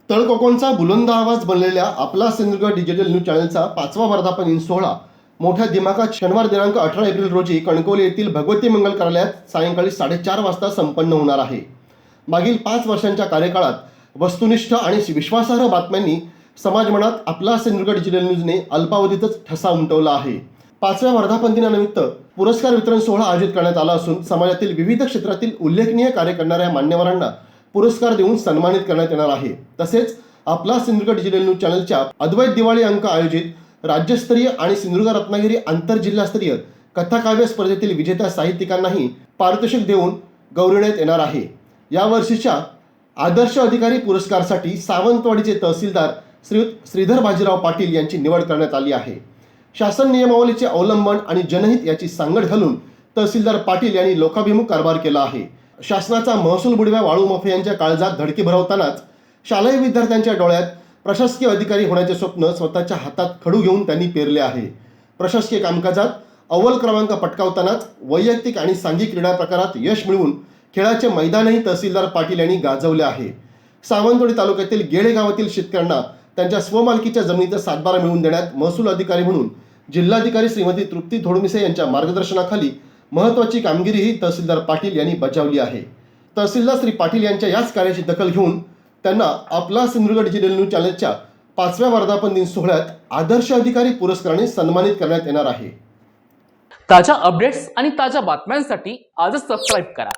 तळकोकणचा बुलंद आवाज बनलेल्या आपला सिंधुदुर्ग डिजिटल न्यूज चॅनलचा 5वा वर्धापन दिन सोहळा मोठ्या दिमाखात शनिवार दिनांक 18 एप्रिल रोजी कणकवली येथील भगवती मंगल कार्यालयात सायंकाळी 4:30 वाजता संपन्न होणार आहे। मागील 5 वर्षांच्या कार्यकाळात वस्तुनिष्ठ आणि विश्वासार्ह बातम्यांनी समाज मनात आपला सिंधुदुर्ग डिजिटल न्यूजने अल्पावधीतच ठसा उमटवला आहे। 5व्या वर्धापन दिनानिमित्त पुरस्कार वितरण सोहळा आयोजित करण्यात आला असून समाजातील विविध क्षेत्रातील उल्लेखनीय कार्य करणाऱ्या मान्यवरांना पुरस्कार देऊन सन्मानित करण्यात येणार आहे। तसेच आपला सिंधुदुर्ग डिजिटल न्यूज चॅनलच्या अद्वैत दिवाळी अंक आयोजित राज्यस्तरीय आणि सिंधुदुर्ग रत्नागिरी आंतरजिल्हास्तरीय कथाकाव्य स्पर्धेतील विजेत्या साहित्यिकांनाही पारितोषिक देऊन गौरविण्यात येणार आहे। या वर्षीच्या आदर्श अधिकारी पुरस्कारासाठी सावंतवाडीचे तहसीलदार श्रीधर बाजीराव पाटील यांची निवड करण्यात आली आहे। शासन नियमावलीचे अवलंबन आणि जनहित याची सांगड घालून तहसीलदार पाटील यांनी लोकाभिमुख कारभार केला आहे। शासनाचा महसूल बुडव्या वाळू माफियांच्या काळजात धडकी भरवतानाच शालेय विद्यार्थ्यांच्या डोळ्यात प्रशासकीय अधिकारी होण्याचे स्वप्न स्वतःच्या हातात खडू घेऊन त्यांनी पेरले आहे। प्रशासकीय कामकाजात अव्वल क्रमांक पटकावतानाच वैयक्तिक आणि सांघिक क्रीडा प्रकारात यश मिळवून खेळाचे मैदानही तहसीलदार पाटील यांनी गाजवले आहे। सावंतवाडी तालुक्यातील गेळे गावातील शेतकऱ्यांना त्यांच्या स्वमालकीच्या जमिनीचा सातबारा मिळवून देण्यात महसूल अधिकारी म्हणून जिल्हाधिकारी श्रीमती तृप्ती थोडमिसे यांच्या मार्गदर्शनाखाली महत्त्वाची कामगिरीही तहसीलदार पाटील यांनी बजावली आहे। तहसीलदार श्री पाटील यांच्या याच कार्याची दखल घेऊन त्यांना आपला सिंधुदुर्ग डिजिटल न्यूज चॅनलच्या 5व्या वर्धापन दिन सोहळ्यात आदर्श अधिकारी पुरस्काराने सन्मानित करण्यात येणार आहे। ताज्या अपडेट्स आणि ताज्या बातम्यांसाठी आजच सबस्क्राईब करा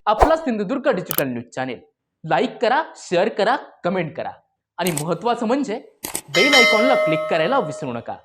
आपला Sindhudurg digital news channel. Like करा, शेअर करा, कमेंट करा आणि महत्त्वाचं म्हणजे बेल आयकॉनला क्लिक करायला विसरू नका।